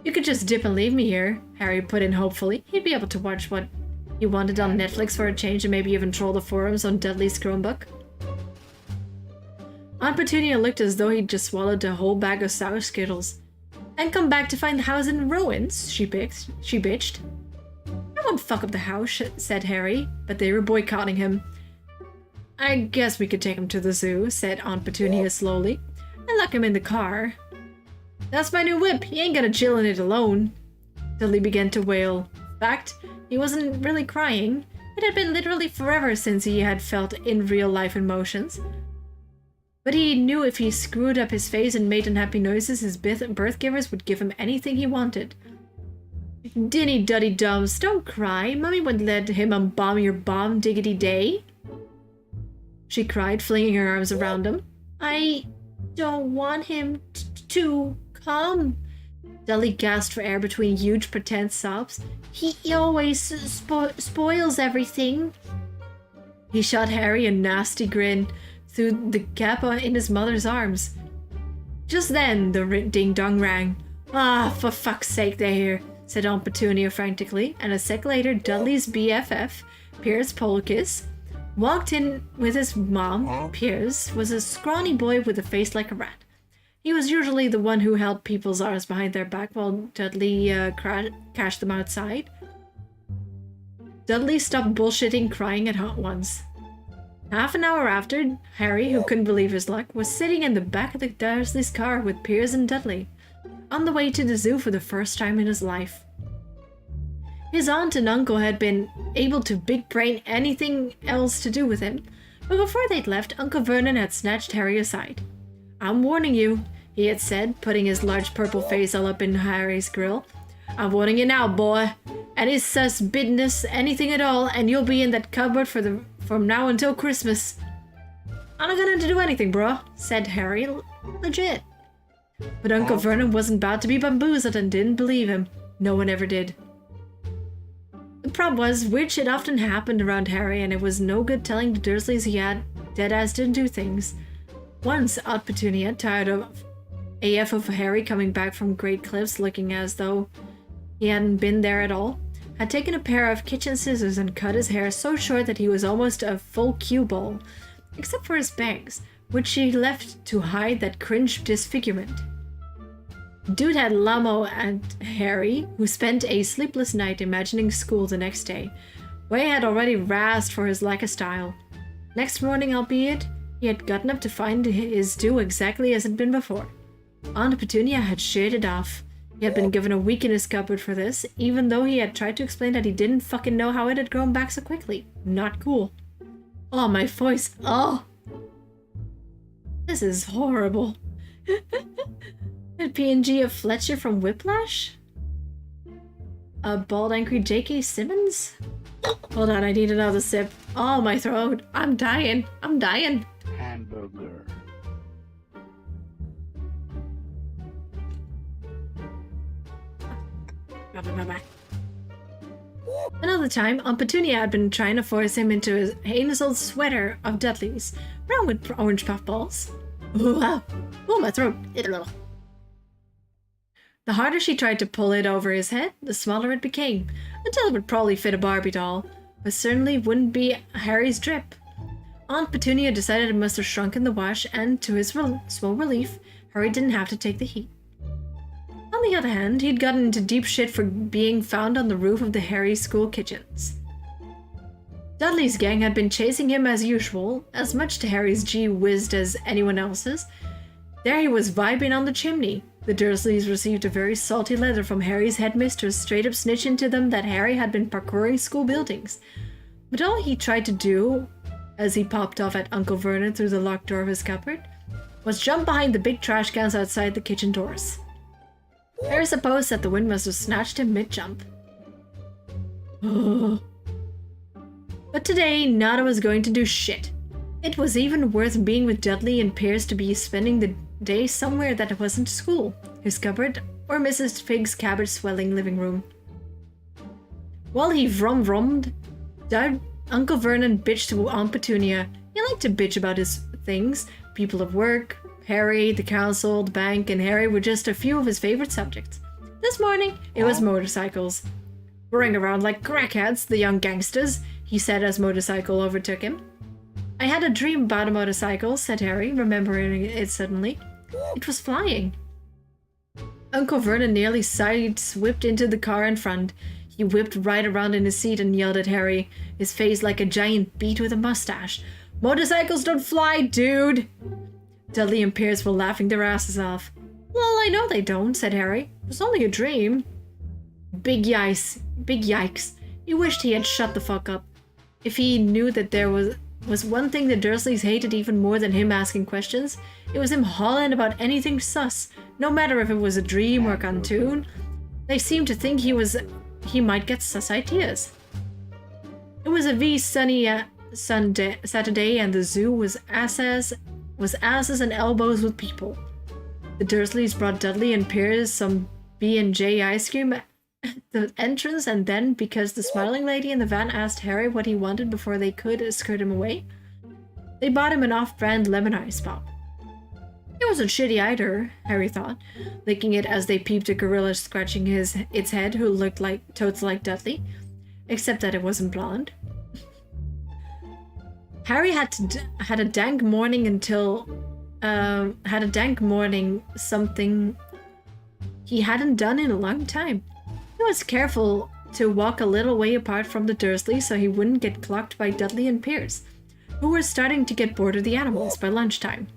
You could just dip and leave me here, Harry put in hopefully. He'd be able to watch what he wanted on Netflix for a change and maybe even troll the forums on Dudley's Chromebook. Aunt Petunia looked as though he'd just swallowed a whole bag of sour Skittles. And come back to find the house in ruins, she bitched. I won't fuck up the house, said Harry, but they were boycotting him. I guess we could take him to the zoo, said Aunt Petunia slowly, and lock him in the car. That's my new whip, he ain't gonna chill in it alone. Dudley began to wail. In fact, he wasn't really crying. It had been literally forever since he had felt in real-life emotions. But he knew if he screwed up his face and made unhappy noises, his birth givers would give him anything he wanted. Dinny Duddy Dums, don't cry. Mummy wouldn't let him unbomb your bomb diggity day. She cried, flinging her arms around him. I don't want him to come. Dudley gasped for air between huge pretend sobs. He always spoils everything. He shot Harry a nasty grin through the gap in his mother's arms. Just then, the ding-dong rang. Ah, for fuck's sake, they're here, said Aunt Petunia frantically, and a sec later, Dudley's BFF, Piers Polkiss, walked in with his mom. Piers was a scrawny boy with a face like a rat. He was usually the one who held people's arms behind their back while Dudley cashed them outside. Dudley stopped bullshitting, crying at once. Half an hour after, Harry, who couldn't believe his luck, was sitting in the back of the Dursley's car with Piers and Dudley, on the way to the zoo for the first time in his life. His aunt and uncle had been able to big brain anything else to do with him, but before they'd left, Uncle Vernon had snatched Harry aside. I'm warning you, he had said, putting his large purple face all up in Harry's grill. I'm warning you now, boy. Any sus business, anything at all, and you'll be in that cupboard from now until Christmas. I'm not gonna do anything, bro, said Harry. Legit. But Uncle Vernon wasn't about to be bamboozled and didn't believe him. No one ever did. problem was, weird shit often happened around Harry, and it was no good telling the Dursleys he had dead-ass didn't do things. Once, Aunt Petunia, tired of AF of Harry coming back from Great Cliffs looking as though he hadn't been there at all, had taken a pair of kitchen scissors and cut his hair so short that he was almost a full cue ball, except for his bangs, which she left to hide that cringe disfigurement. Dude had Lamo and Harry, who spent a sleepless night imagining school the next day. Way had already razzed for his lack of style. Next morning, albeit, he had gotten up to find his due exactly as it had been before. Aunt Petunia had sheared it off. He had been given a week in his cupboard for this, even though he had tried to explain that he didn't fucking know how it had grown back so quickly. Not cool. Oh, my voice. Oh! This is horrible. A PNG of Fletcher from Whiplash? A bald, angry J.K. Simmons? Hold on, I need another sip. Oh, my throat. I'm dying. I'm dying. Hamburger. Another time, Aunt Petunia had been trying to force him into his heinous old sweater of Dudley's, brown with orange puffballs. Ooh, wow. Oh, my throat. The harder she tried to pull it over his head, the smaller it became, until it would probably fit a Barbie doll, but certainly wouldn't be Harry's drip. Aunt Petunia decided it must have shrunk in the wash, and to his small relief, Harry didn't have to take the heat. On the other hand, he'd gotten into deep shit for being found on the roof of the Harry school kitchens. Dudley's gang had been chasing him as usual, as much to Harry's gee-whizzed as anyone else's. There he was vibing on the chimney. The Dursleys received a very salty letter from Harry's headmistress, straight up snitching to them that Harry had been parkouring school buildings. But all he tried to do, as he popped off at Uncle Vernon through the locked door of his cupboard, was jump behind the big trash cans outside the kitchen doors. Harry supposed that the wind must have snatched him mid-jump. But today, Nada was going to do shit. It was even worth being with Dudley and Pierce to be spending the day somewhere that wasn't school, his cupboard, or Mrs. Fig's cabbage-swelling living room. While he vrummed, Uncle Vernon bitched to Aunt Petunia. He liked to bitch about his things, people of work, Harry, the council, the bank, and Harry were just a few of his favorite subjects. This morning, it was motorcycles. Whirring around like crackheads, the young gangsters, he said as motorcycle overtook him. I had a dream about a motorcycle, said Harry, remembering it suddenly. It was flying. Uncle Vernon nearly side-swipped into the car in front. He whipped right around in his seat and yelled at Harry, his face like a giant beet with a mustache. Motorcycles don't fly, dude! Dudley and Pierce were laughing their asses off. Well, I know they don't, said Harry. It was only a dream. Big yikes. He wished he had shut the fuck up. If he knew that there was one thing the Dursleys hated even more than him asking questions, it was him hollering about anything sus, no matter if it was a dream or a cartoon. They seemed to think he might get sus ideas. It was a sunny Saturday, and the zoo was asses and elbows with people. The Dursleys brought Dudley and Pierce some B&J ice cream at the entrance, and then, because the smiling lady in the van asked Harry what he wanted before they could escort him away, they bought him an off-brand lemon ice pop. It wasn't shitty either, Harry thought, licking it as they peeped a gorilla scratching its head who looked totes like Dudley, except that it wasn't blonde. Harry had a dank morning something he hadn't done in a long time. He was careful to walk a little way apart from the Dursleys so he wouldn't get clocked by Dudley and Pierce, who were starting to get bored of the animals by lunchtime.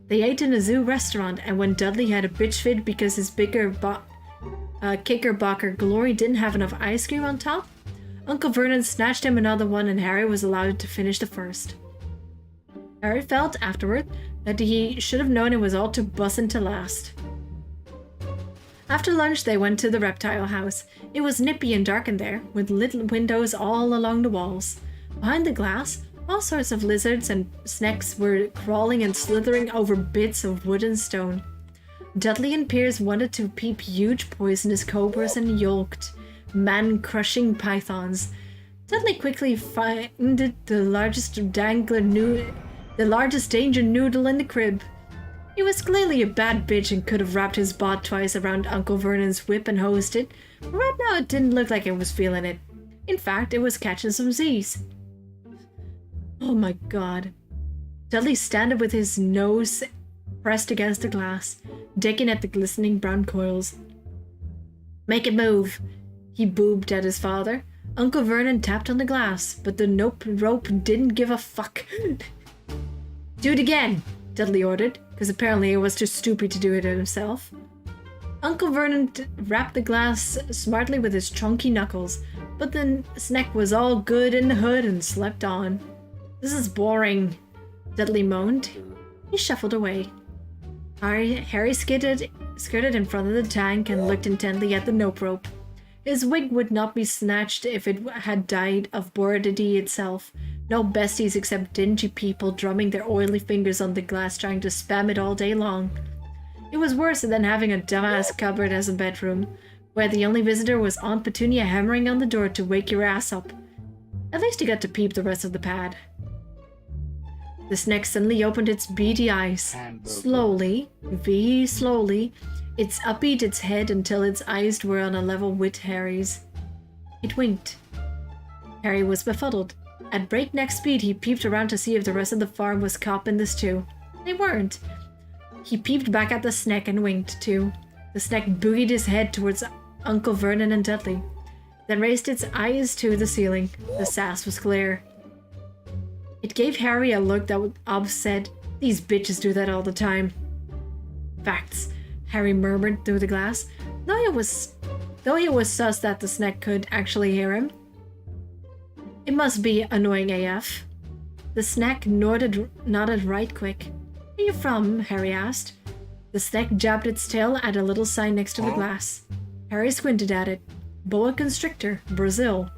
They ate in a zoo restaurant, and when Dudley had a bitch fit because his Knickerbocker glory didn't have enough ice cream on top, Uncle Vernon snatched him another one and Harry was allowed to finish the first. Harry felt, afterward, that he should have known it was all too bussin' to last. After lunch, they went to the reptile house. It was nippy and dark in there, with little windows all along the walls. Behind the glass, all sorts of lizards and snakes were crawling and slithering over bits of wood and stone. Dudley and Pierce wanted to peep huge poisonous cobras and yelped, man-crushing pythons. Dudley quickly found the largest danger noodle in the crib. He was clearly a bad bitch and could have wrapped his bot twice around Uncle Vernon's whip and hosed it, but right now it didn't look like it was feeling it. In fact, it was catching some Z's. Oh my god. Dudley standing with his nose pressed against the glass, digging at the glistening brown coils. "Make it move," he boobed at his father. Uncle Vernon tapped on the glass, but the rope didn't give a fuck. "Do it again," Dudley ordered, because apparently he was too stupid to do it himself. Uncle Vernon wrapped the glass smartly with his chunky knuckles, but the snack was all good in the hood and slept on. "This is boring," Dudley moaned. He shuffled away. Harry skirted in front of the tank and looked intently at the nope rope. His wig would not be snatched if it had died of boredom itself. No besties except dingy people drumming their oily fingers on the glass trying to spam it all day long. It was worse than having a dumbass cupboard as a bedroom, where the only visitor was Aunt Petunia hammering on the door to wake your ass up. At least he got to peep the rest of the pad. The snake suddenly opened its beady eyes. Slowly, very slowly, it upbeat its head until its eyes were on a level with Harry's. It winked. Harry was befuddled. At breakneck speed, he peeped around to see if the rest of the farm was copping this too. They weren't. He peeped back at the snake and winked too. The snake boogied his head towards Uncle Vernon and Dudley, then raised its eyes to the ceiling. The sass was clear. It gave Harry a look that Ob said, "These bitches do that all the time." "Facts," Harry murmured through the glass, though it was sus that the snake could actually hear him. It must be annoying AF. The snake nodded right quick. "Where are you from?" Harry asked. The snake jabbed its tail at a little sign next to the glass. Harry squinted at it. Boa constrictor, Brazil.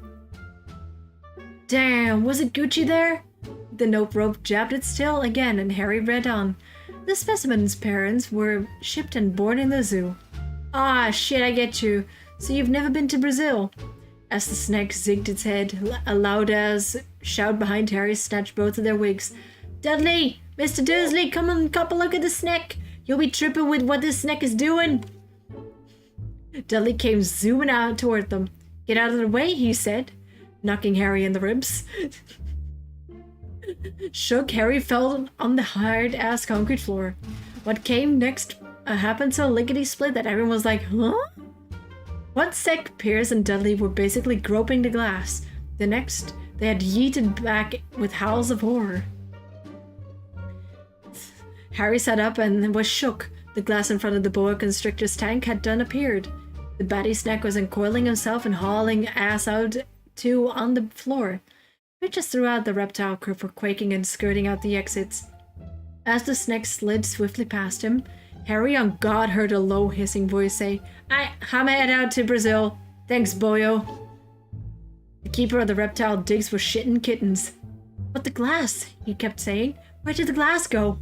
Damn, was it Gucci there? The nope rope jabbed its tail again and Harry read on. The specimen's parents were shipped and born in the zoo. Ah, shit, I get you. So you've never been to Brazil? As the snake zigged its head, a loud as shout behind Harry snatched both of their wigs. "Dudley! Mr. Dursley, come and cop a look at the snake! You'll be tripping with what this snake is doing!" Dudley came zooming out toward them. "Get out of the way," he said, knocking Harry in the ribs. Shook, Harry fell on the hard-ass concrete floor. What came next happened so lickety-split that everyone was like, huh? One sec, Piers and Dudley were basically groping the glass. The next, they had yeeted back with howls of horror. Harry sat up and was shook. The glass in front of the boa constrictor's tank had done appeared. The batty snack was uncoiling himself and hauling ass out to on the floor. Bitches throughout the reptile group were quaking and skirting out the exits. As the snake slid swiftly past him, Harry on God heard a low hissing voice say, I'm head out to Brazil. Thanks, boyo. The keeper of the reptile digs was shitting kittens. But the glass, he kept saying. Where did the glass go?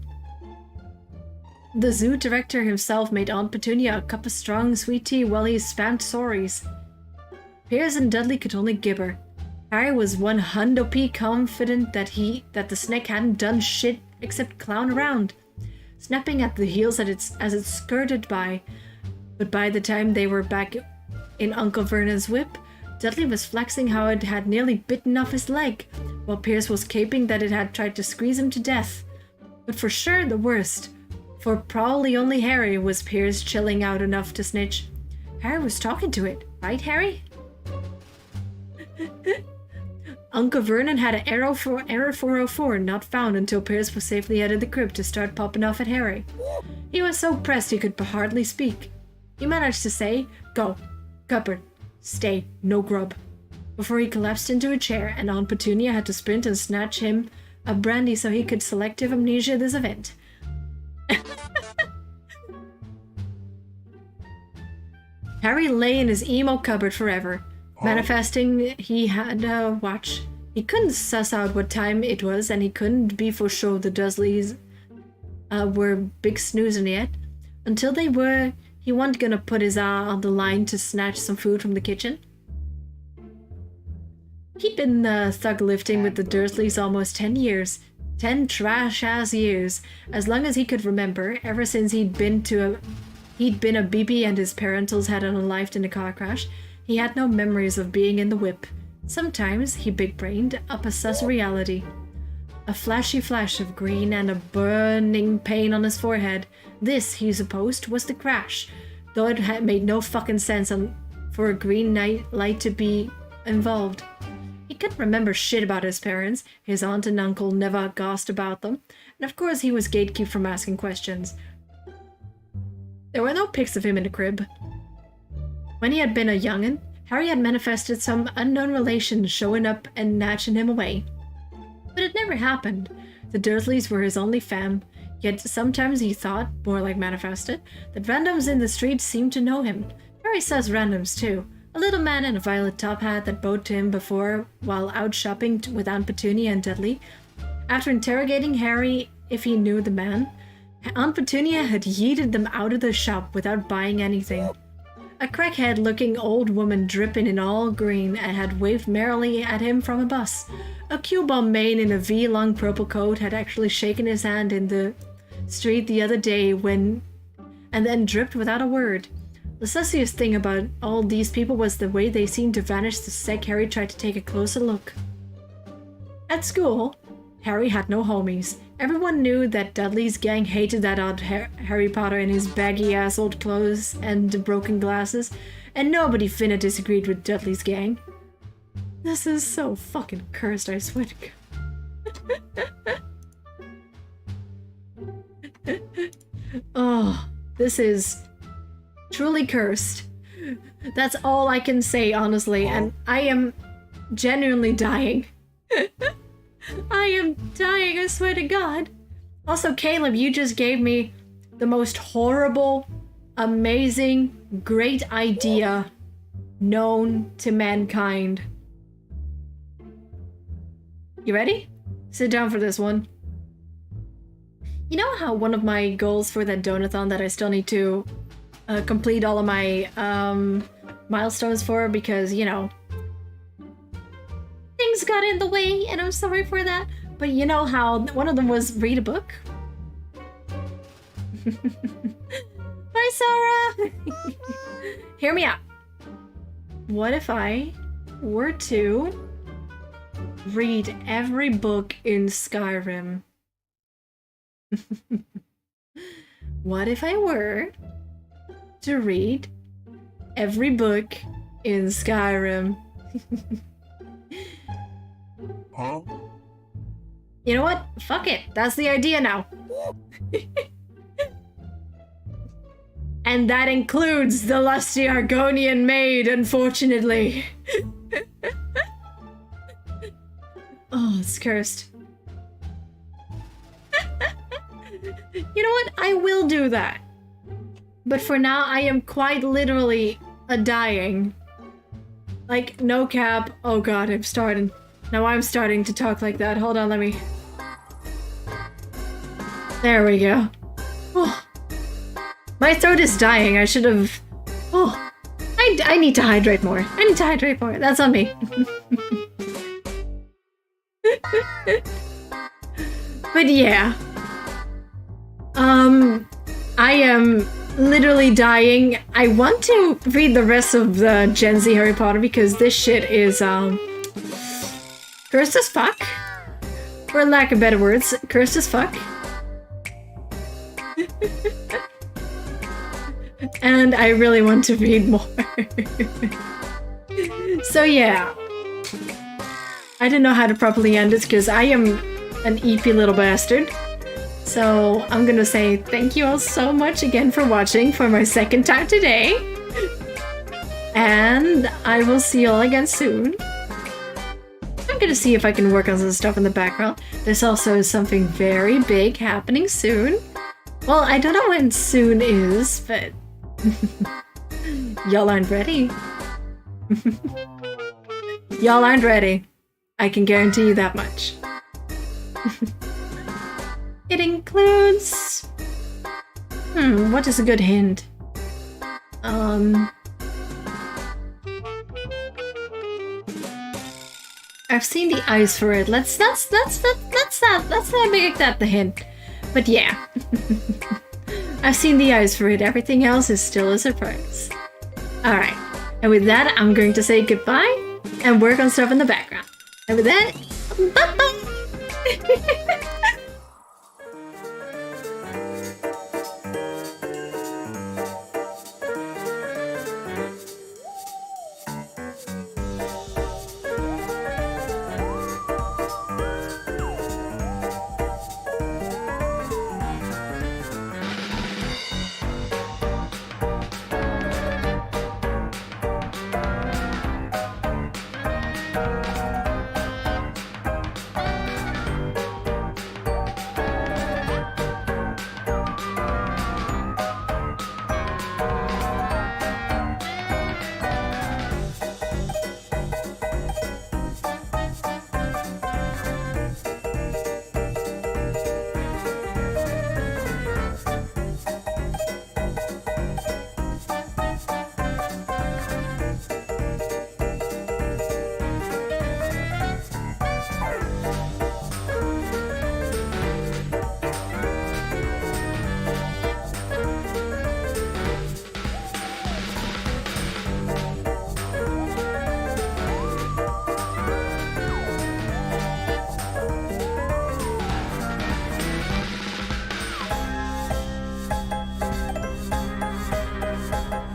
The zoo director himself made Aunt Petunia a cup of strong sweet tea while he spammed sorries. Piers and Dudley could only gibber. Harry was 100p confident that the snake hadn't done shit except clown around, snapping at the heels as it skirted by. But by the time they were back in Uncle Vernon's whip, Dudley was flexing how it had nearly bitten off his leg, while Piers was caping that it had tried to squeeze him to death. But for sure the worst, for probably only Harry was Piers chilling out enough to snitch. Harry was talking to it, right, Harry? Uncle Vernon had an error 404 not found until Piers was safely out of the crib to start popping off at Harry. He was so pressed he could hardly speak. He managed to say, "Go, cupboard, stay, no grub," before he collapsed into a chair and Aunt Petunia had to sprint and snatch him a brandy so he could selective amnesia this event. Harry lay in his emo cupboard forever. Manifesting he had a watch. He couldn't suss out what time it was and he couldn't be for sure the Dursleys were big snoozing yet. Until they were, he wasn't gonna put his eye on the line to snatch some food from the kitchen. He'd been thug lifting with the Dursleys almost 10 years. 10 trash-ass years. As long as he could remember, ever since he'd been a BB and his parentals had unalived in a car crash, he had no memories of being in the whip. Sometimes, he big-brained up a sus reality. A flashy flash of green and a burning pain on his forehead. This, he supposed, was the crash, though it had made no fucking sense for a green light to be involved. He couldn't remember shit about his parents. His aunt and uncle never gossiped about them. And of course he was gatekept from asking questions. There were no pics of him in the crib. When he had been a young'un, Harry had manifested some unknown relation showing up and snatching him away. But it never happened. The Dursleys were his only fam, yet sometimes he thought, more like manifested, that randoms in the streets seemed to know him. Harry says randoms too. A little man in a violet top hat that bowed to him before while out shopping with Aunt Petunia and Dudley. After interrogating Harry if he knew the man, Aunt Petunia had yeeted them out of the shop without buying anything. A crackhead-looking old woman dripping in all green had waved merrily at him from a bus. A Q-bomb man in a V-long purple coat had actually shaken his hand in the street the other day and then dripped without a word. The sussiest thing about all these people was the way they seemed to vanish the sec Harry tried to take a closer look. At school, Harry had no homies. Everyone knew that Dudley's gang hated that odd Harry Potter in his baggy-ass old clothes and broken glasses, and nobody finna disagreed with Dudley's gang. This is so fucking cursed, I swear to God. Oh, this is truly cursed. That's all I can say, honestly, and I am genuinely dying. I am dying, I swear to God. Also, Caleb, you just gave me the most horrible, amazing, great idea known to mankind. You ready? Sit down for this one. You know how one of my goals for that donathon that I still need to complete all of my milestones for because, you know, things got in the way and I'm sorry for that. But you know how one of them was read a book? Bye, Sarah! Hear me out. What if I were to read every book in Skyrim? What if I were to read every book in Skyrim? Huh? You know what? Fuck it. That's the idea now. And that includes the lusty Argonian maid, unfortunately. Oh, it's cursed. You know what? I will do that. But for now, I am quite literally dying. Like, no cap. Oh god, I'm starting. Now I'm starting to talk like that. Hold on, let me... There we go. Oh. My throat is dying. I should have... Oh. I need to hydrate more. I need to hydrate more. That's on me. But yeah. I am literally dying. I want to read the rest of the Gen Z Harry Potter because this shit is, cursed as fuck. For lack of better words, cursed as fuck. And I really want to read more. So yeah. I didn't know how to properly end this because I am an EP little bastard. So I'm gonna say thank you all so much again for watching for my second time today. And I will see you all again soon. I'm gonna see if I can work on some stuff in the background. There's also something very big happening soon. Well, I don't know when soon is, but y'all aren't ready. Y'all aren't ready. I can guarantee you that much. It includes... what is a good hint? I've seen the eyes for it. Let's not make that the hint. But yeah. I've seen the eyes for it. Everything else is still a surprise. Alright. And with that, I'm going to say goodbye and work on stuff in the background. And with that, bye-bye!